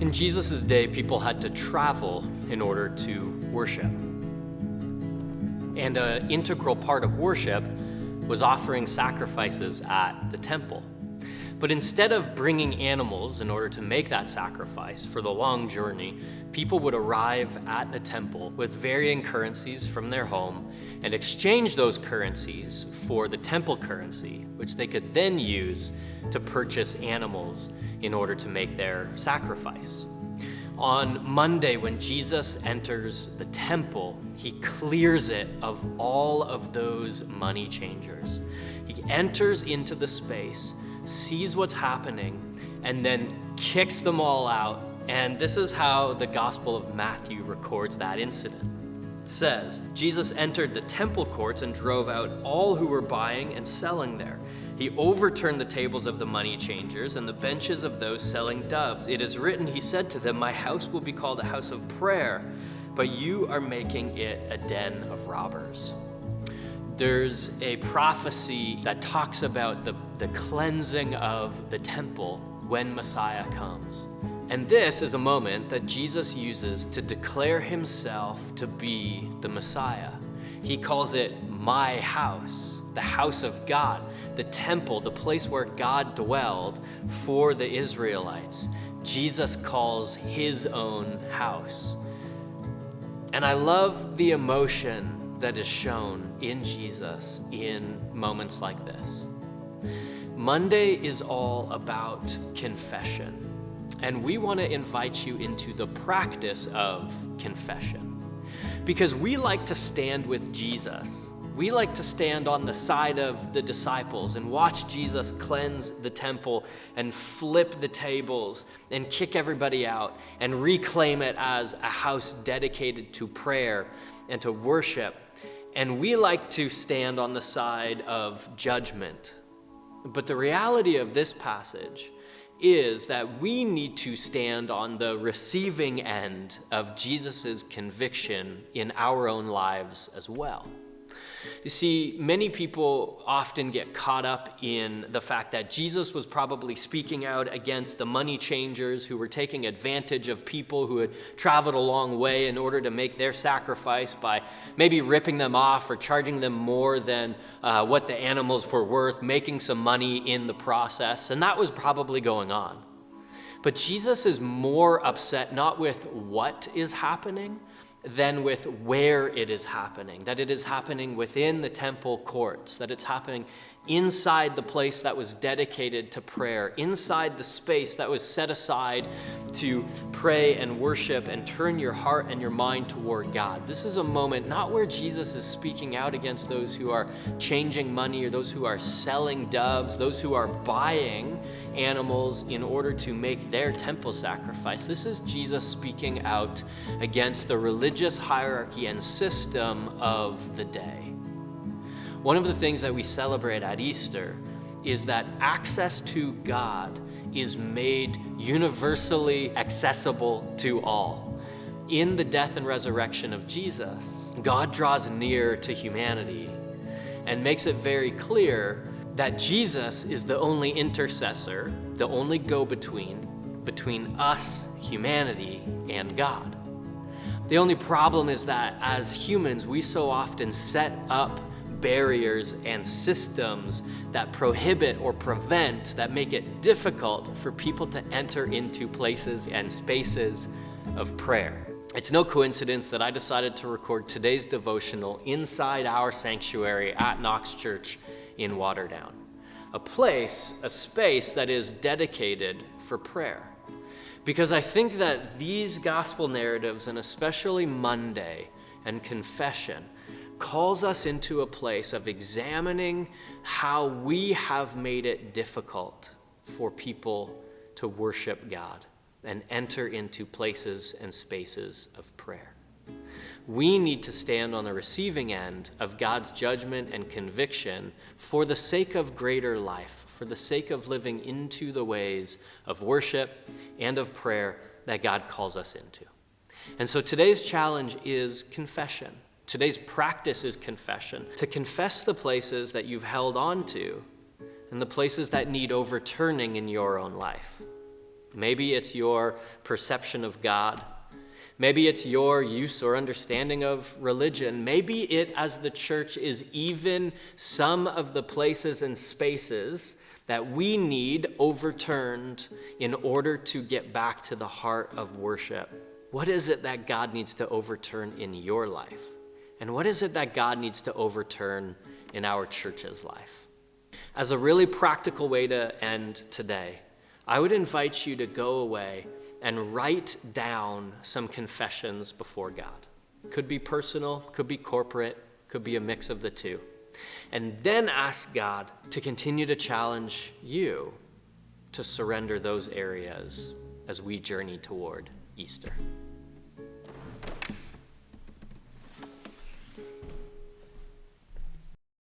In Jesus' day, people had to travel in order to worship. And an integral part of worship was offering sacrifices at the temple. But instead of bringing animals in order to make that sacrifice for the long journey, people would arrive at the temple with varying currencies from their home and exchange those currencies for the temple currency, which they could then use to purchase animals in order to make their sacrifice. On Monday, when Jesus enters the temple, he clears it of all of those money changers. He enters into the space, sees what's happening, and then kicks them all out. And this is how the Gospel of Matthew records that incident. It says, Jesus entered the temple courts and drove out all who were buying and selling there. He overturned the tables of the money changers and the benches of those selling doves. It is written, he said to them, my house will be called a house of prayer, but you are making it a den of robbers. There's a prophecy that talks about the cleansing of the temple when Messiah comes. And this is a moment that Jesus uses to declare himself to be the Messiah. He calls it my house, the house of God, the temple, the place where God dwelled for the Israelites. Jesus calls his own house. And I love the emotion that is shown in Jesus in moments like this. Monday is all about confession, and we want to invite you into the practice of confession. Because we like to stand with Jesus. We like to stand on the side of the disciples and watch Jesus cleanse the temple and flip the tables and kick everybody out and reclaim it as a house dedicated to prayer and to worship. And we like to stand on the side of judgment. But the reality of this passage is that we need to stand on the receiving end of Jesus's conviction in our own lives as well. You see, many people often get caught up in the fact that Jesus was probably speaking out against the money changers who were taking advantage of people who had traveled a long way in order to make their sacrifice by maybe ripping them off or charging them more than what the animals were worth, making some money in the process. And that was probably going on. But Jesus is more upset not with what is happening, than with where it is happening, that it is happening within the temple courts, that it's happening inside the place that was dedicated to prayer, inside the space that was set aside to pray and worship and turn your heart and your mind toward God. This is a moment not where Jesus is speaking out against those who are changing money or those who are selling doves, those who are buying animals in order to make their temple sacrifice. This is Jesus speaking out against the religious hierarchy and system of the day. One of the things that we celebrate at Easter is that access to God is made universally accessible to all. In the death and resurrection of Jesus, God draws near to humanity and makes it very clear that Jesus is the only intercessor, the only go-between between us, humanity, and God. The only problem is that as humans, we so often set up barriers and systems that prohibit or prevent, that make it difficult for people to enter into places and spaces of prayer. It's no coincidence that I decided to record today's devotional inside our sanctuary at Knox Church in Waterdown, a space that is dedicated for prayer. Because I think that these gospel narratives, and especially Monday and confession, calls us into a place of examining how we have made it difficult for people to worship God and enter into places and spaces of prayer. We need to stand on the receiving end of God's judgment and conviction for the sake of greater life, for the sake of living into the ways of worship and of prayer that God calls us into. And so today's challenge is confession. Today's practice is confession. To confess the places that you've held on to and the places that need overturning in your own life. Maybe it's your perception of God. Maybe it's your use or understanding of religion. Maybe it, as the church, is even some of the places and spaces that we need overturned in order to get back to the heart of worship. What is it that God needs to overturn in your life? And what is it that God needs to overturn in our church's life? As a really practical way to end today, I would invite you to go away and write down some confessions before God. Could be personal, could be corporate, could be a mix of the two. And then ask God to continue to challenge you to surrender those areas as we journey toward Easter.